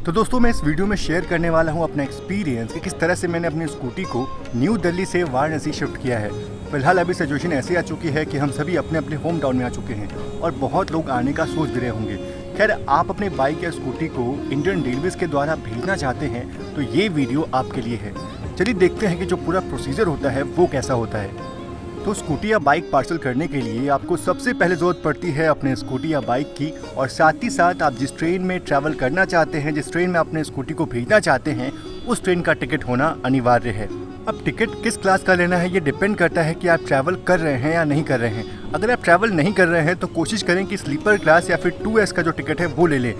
तो दोस्तों मैं इस वीडियो में शेयर करने वाला हूं अपना एक्सपीरियंस कि किस तरह से मैंने अपनी स्कूटी को न्यू दिल्ली से वाराणसी शिफ्ट किया है। फिलहाल अभी सिचुएशन ऐसी आ चुकी है कि हम सभी अपने अपने होम टाउन में आ चुके हैं और बहुत लोग आने का सोच भी रहे होंगे। खैर, आप अपने बाइक या स्कूटी को इंडियन रेलवेज के द्वारा भेजना चाहते हैं तो ये वीडियो आपके लिए है। चलिए देखते हैं कि जो पूरा प्रोसीजर होता है वो कैसा होता है। तो स्कूटी या बाइक पार्सल करने के लिए आपको सबसे पहले ज़रूरत पड़ती है अपने स्कूटी या बाइक की, और साथ ही साथ आप जिस ट्रेन में ट्रैवल करना चाहते हैं, जिस ट्रेन में अपने स्कूटी को भेजना चाहते हैं, उस ट्रेन का टिकट होना अनिवार्य है। अब टिकट किस क्लास का लेना है ये डिपेंड करता है कि आप ट्रैवल कर रहे हैं या नहीं कर रहे हैं। अगर आप ट्रैवल नहीं कर रहे हैं तो कोशिश करें कि स्लीपर क्लास या फिर 2S का जो टिकट है वो ले लें।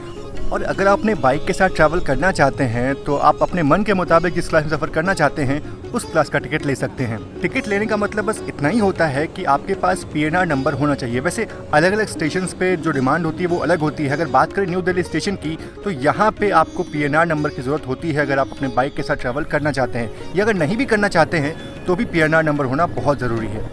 और अगर आप अपने बाइक के साथ ट्रैवल करना चाहते हैं तो आप अपने मन के मुताबिक जिस क्लास में सफ़र करना चाहते हैं उस क्लास का टिकट ले सकते हैं। टिकट लेने का मतलब बस इतना ही होता है कि आपके पास PNR नंबर होना चाहिए। वैसे अलग अलग स्टेशन पे जो डिमांड होती है वो अलग होती है। अगर बात करें न्यू दिल्ली स्टेशन की तो यहाँ पे आपको PNR नंबर की ज़रूरत होती है अगर आप अपने बाइक के साथ ट्रैवल करना चाहते हैं, या अगर नहीं भी करना चाहते हैं तो भी PNR नंबर होना बहुत ज़रूरी है।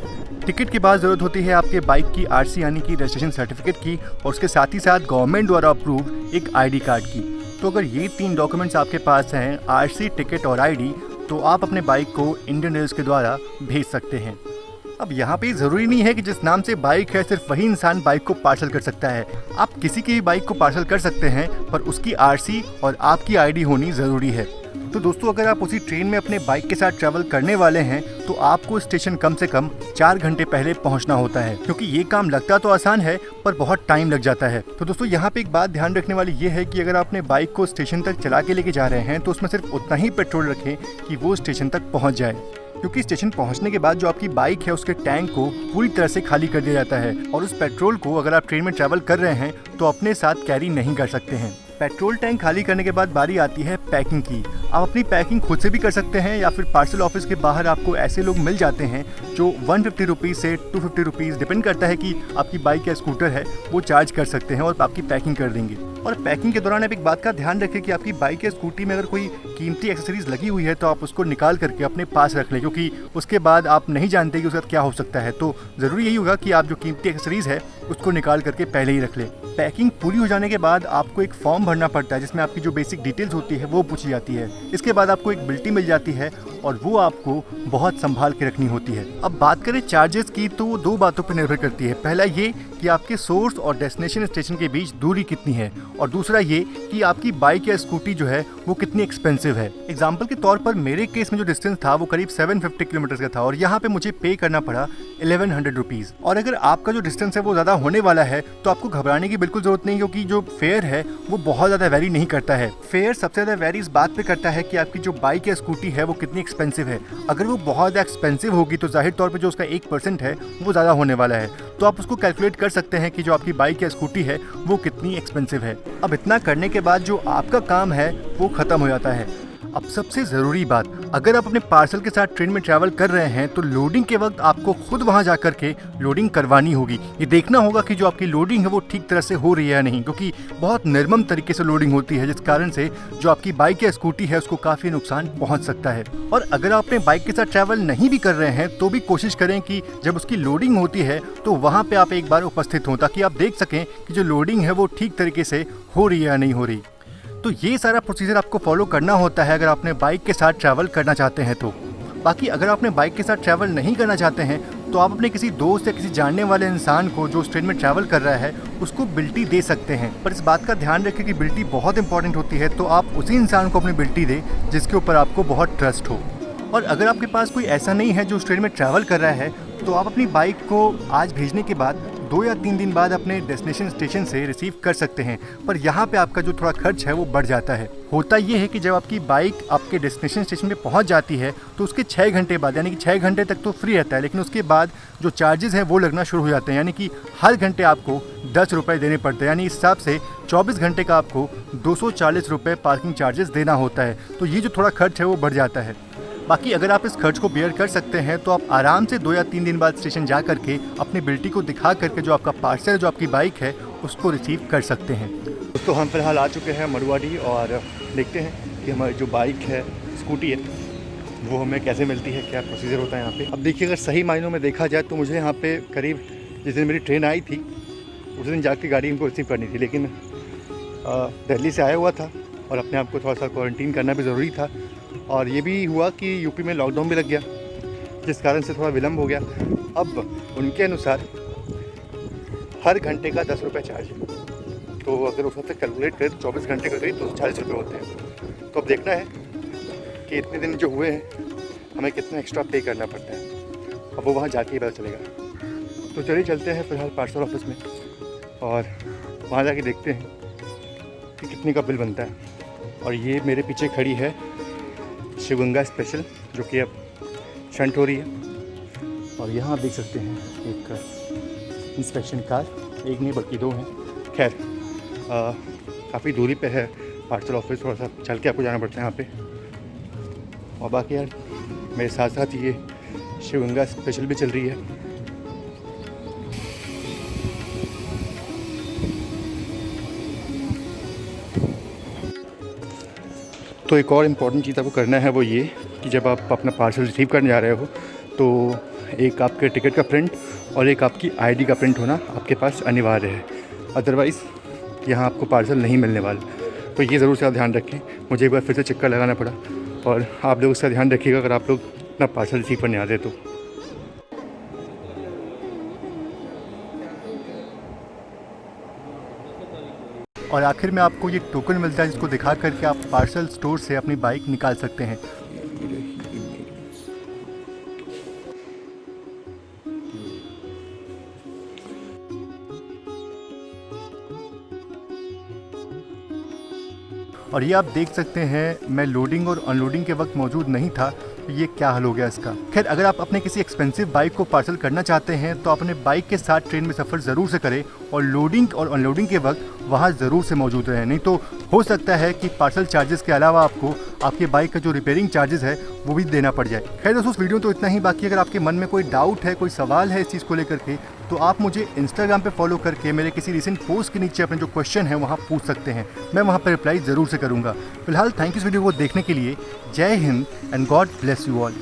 टिकट के बाद ज़रूरत होती है आपके बाइक की RC यानी कि रजिस्ट्रेशन सर्टिफिकेट की, और उसके साथ ही साथ गवर्नमेंट द्वारा अप्रूव एक ID कार्ड की। तो अगर ये 3 डॉक्यूमेंट्स आपके पास हैं, RC, टिकट और ID, तो आप अपने बाइक को इंडियन रेलवेज के द्वारा भेज सकते हैं। अब यहाँ पे ज़रूरी नहीं है कि जिस नाम से बाइक है सिर्फ वही इंसान बाइक को पार्सल कर सकता है। आप किसी की भी बाइक को पार्सल कर सकते हैं, पर उसकी RC और आपकी ID होनी ज़रूरी है। तो दोस्तों, अगर आप उसी ट्रेन में अपने बाइक के साथ ट्रैवल करने वाले हैं तो आपको स्टेशन कम से कम 4 घंटे पहले पहुंचना होता है, क्योंकि ये काम लगता तो आसान है पर बहुत टाइम लग जाता है। तो दोस्तों, यहाँ पे एक बात ध्यान रखने वाली ये है कि अगर आप अपने बाइक को स्टेशन तक चला के लेके जा रहे हैं तो उसमें सिर्फ उतना ही पेट्रोल रखें कि वो स्टेशन तक पहुँच जाए, क्योंकि स्टेशन पहुंचने के बाद जो आपकी बाइक है उसके टैंक को पूरी तरह से खाली कर दिया जाता है, और उस पेट्रोल को अगर आप ट्रेन में ट्रैवल कर रहे हैं तो अपने साथ कैरी नहीं कर सकते हैं। पेट्रोल टैंक खाली करने के बाद बारी आती है पैकिंग की। आप अपनी पैकिंग खुद से भी कर सकते हैं, या फिर पार्सल ऑफिस के बाहर आपको ऐसे लोग मिल जाते हैं जो 150 रुपीज़ से 250 रुपीज़, डिपेंड करता है कि आपकी बाइक या स्कूटर है, वो चार्ज कर सकते हैं और आपकी पैकिंग कर देंगे। और पैकिंग के दौरान आप एक बात का ध्यान रखें कि आपकी बाइक या स्कूटी में अगर कोई कीमती एक्सेसरीज लगी हुई है तो आप उसको निकाल करके अपने पास रख लें, क्योंकि उसके बाद आप नहीं जानते कि उसके साथ क्या हो सकता है। तो ज़रूरी यही होगा कि आप जो कीमती एक्सेसरीज है उसको निकाल करके पहले ही रख लें। पैकिंग पूरी हो जाने के बाद आपको एक फॉर्म भरना पड़ता है जिसमें आपकी जो बेसिक डिटेल्स होती है वो पूछी जाती है। इसके बाद आपको एक बिल्टी मिल जाती है और वो आपको बहुत संभाल के रखनी होती है। अब बात करें चार्जेस की तो वो 2 बातों पर निर्भर करती है। पहला ये कि आपके सोर्स और डेस्टिनेशन स्टेशन के बीच दूरी कितनी है, और दूसरा ये कि आपकी बाइक या स्कूटी जो है वो कितनी एक्सपेंसिव है। एग्जाम्पल के तौर पर मेरे केस में जो डिस्टेंस था वो करीब 750 किलोमीटर का था, और यहाँ पे मुझे पे करना पड़ा 1100 रुपीज़। और अगर आपका जो डिस्टेंस है वो ज़्यादा होने वाला है तो आपको घबराने की बिल्कुल ज़रूरत नहीं, क्योंकि जो फेयर है वो बहुत ज़्यादा वेरी नहीं करता है। फेयर सबसे ज़्यादा वेरी इस बात पे करता है कि आपकी जो बाइक या स्कूटी है वो कितनी एक्सपेंसिव है। अगर वो बहुत ज़्यादा एक्सपेंसिव होगी तो जाहिर तौर पे जो उसका 1% है वो ज़्यादा होने वाला है, तो आप उसको कैलकुलेट कर सकते हैं कि जो आपकी बाइक या स्कूटी है वो कितनी एक्सपेंसिव है। अब इतना करने के बाद जो आपका काम है वो ख़त्म हो जाता है। अब सबसे ज़रूरी बात, अगर आप अपने पार्सल के साथ ट्रेन में ट्रैवल कर रहे हैं तो लोडिंग के वक्त आपको खुद वहां जा कर के लोडिंग करवानी होगी। ये देखना होगा कि जो आपकी लोडिंग है वो ठीक तरह से हो रही है या नहीं, क्योंकि बहुत निर्मम तरीके से लोडिंग होती है जिस कारण से जो आपकी बाइक या स्कूटी है उसको काफ़ी नुकसान पहुंच सकता है। और अगर आप अपने बाइक के साथ ट्रैवल नहीं भी कर रहे हैं तो भी कोशिश करें कि जब उसकी लोडिंग होती है तो वहाँ पर आप एक बार उपस्थित हों, ताकि आप देख सकें कि जो लोडिंग है वो ठीक तरीके से हो रही है या नहीं हो रही। तो ये सारा प्रोसीजर आपको फॉलो करना होता है अगर आप अपने बाइक के साथ ट्रैवल करना चाहते हैं तो। बाकी अगर आप अपने बाइक के साथ ट्रैवल नहीं करना चाहते हैं तो आप अपने किसी दोस्त या किसी जानने वाले इंसान को जो उस ट्रेन में ट्रैवल कर रहा है उसको बिल्टी दे सकते हैं। पर इस बात का ध्यान रखें कि बिल्टी बहुत इंपॉर्टेंट होती है, तो आप उसी इंसान को अपनी बिल्टी दें जिसके ऊपर आपको बहुत ट्रस्ट हो। और अगर आपके पास कोई ऐसा नहीं है जो उस ट्रेन में ट्रैवल कर रहा है तो आप अपनी बाइक को आज भेजने के बाद 2 या 3 दिन बाद अपने डेस्टिनेशन स्टेशन से रिसीव कर सकते हैं। पर यहाँ पे आपका जो थोड़ा खर्च है वो बढ़ जाता है। होता ये है कि जब आपकी बाइक आपके डेस्टिनेशन स्टेशन पे पहुँच जाती है तो उसके 6 घंटे बाद, यानी कि 6 घंटे तक तो फ्री रहता है, लेकिन उसके बाद जो चार्जेस हैं वो लगना शुरू हो जाते हैं। यानी कि हर घंटे आपको 10 रुपये देने पड़ते हैं, यानी इस हिसाब से 24 घंटे का आपको 240 रुपये पार्किंग चार्जेस देना होता है। तो ये जो थोड़ा खर्च है वो बढ़ जाता है। बाकी अगर आप इस खर्च को बेयर कर सकते हैं तो आप आराम से 2 या 3 दिन बाद स्टेशन जा करके अपनी बिल्टी को दिखा करके जो आपका पार्सल जो आपकी बाइक है उसको रिसीव कर सकते हैं। दोस्तों, हम फिलहाल आ चुके हैं मड़ुआडी, और देखते हैं कि हमारी जो बाइक है, स्कूटी है, वो हमें कैसे मिलती है, क्या प्रोसीजर होता है यहाँ पे। अब देखिए, अगर सही मायनों में देखा जाए तो मुझे यहाँ पे करीब जिस दिन मेरी ट्रेन आई थी उस दिन जाके गाड़ी इनको रिसीव करनी थी, लेकिन दिल्ली से आया हुआ था और अपने आप को थोड़ा सा क्वारंटीन करना भी ज़रूरी था। और ये भी हुआ कि यूपी में लॉकडाउन भी लग गया, जिस कारण से थोड़ा विलम्ब हो गया। अब उनके अनुसार हर घंटे का 10 रुपये चार्ज, तो अगर उस वक्त कैलकुलेट करें तो 24 घंटे का करीब 240 रुपये होते हैं। तो अब देखना है कि इतने दिन जो हुए हैं हमें कितना एक्स्ट्रा पे करना पड़ता है, अब वो वहाँ जाके ही पता चलेगा। तो चलिए चलते हैं फ़िलहाल पार्सल ऑफिस में और वहाँ जाके देखते हैं कि कितने का बिल बनता है। और ये मेरे पीछे खड़ी है शिवगंगा स्पेशल, जो कि अब शंट हो रही है। और यहाँ आप देख सकते हैं एक इंस्पेक्शन कार, एक नहीं बल्कि 2 हैं। खैर काफ़ी दूरी पे है पार्सल ऑफिस, थोड़ा सा चल के आपको जाना पड़ता है यहाँ पे। और बाकी यार मेरे साथ साथ ये शिवगंगा स्पेशल भी चल रही है। तो एक और इम्पॉर्टेंट चीज़ आपको करना है वो ये कि जब आप अपना पार्सल रिसीव करने जा रहे हो तो एक आपके टिकट का प्रिंट और एक आपकी आईडी का प्रिंट होना आपके पास अनिवार्य है, अदरवाइज़ यहाँ आपको पार्सल नहीं मिलने वाला। तो ये ज़रूर से आप ध्यान रखें। मुझे एक बार फिर से चक्कर लगाना पड़ा, और आप लोग उसका ध्यान रखिएगा अगर आप लोग अपना पार्सल रिसीव करने आ रहे तो। और आखिर में आपको ये टोकन मिलता है जिसको दिखा करके आप पार्सल स्टोर से अपनी बाइक निकाल सकते हैं। और ये आप देख सकते हैं मैं लोडिंग और अनलोडिंग के वक्त मौजूद नहीं था, तो ये क्या हाल हो गया इसका। खैर अगर आप अपने किसी एक्सपेंसिव बाइक को पार्सल करना चाहते हैं तो अपने बाइक के साथ ट्रेन में सफ़र ज़रूर से करें और लोडिंग और अनलोडिंग के वक्त वहाँ ज़रूर से मौजूद रहें, नहीं तो हो सकता है कि पार्सल चार्जेस के अलावा आपको आपके बाइक का जो रिपेयरिंग चार्जेस है वो भी देना पड़ जाए। खैर दोस्तों उस वीडियो तो इतना ही। बाकी अगर आपके मन में कोई डाउट है, कोई सवाल है इस चीज़ को लेकर के, तो आप मुझे इंस्टाग्राम पे फॉलो करके मेरे किसी रिसेंट पोस्ट के नीचे अपने जो क्वेश्चन है वहाँ पूछ सकते हैं, मैं वहाँ पर रिप्लाई ज़रूर से करूँगा। फिलहाल थैंक यू इस वीडियो को देखने के लिए। जय Hind and God bless you all.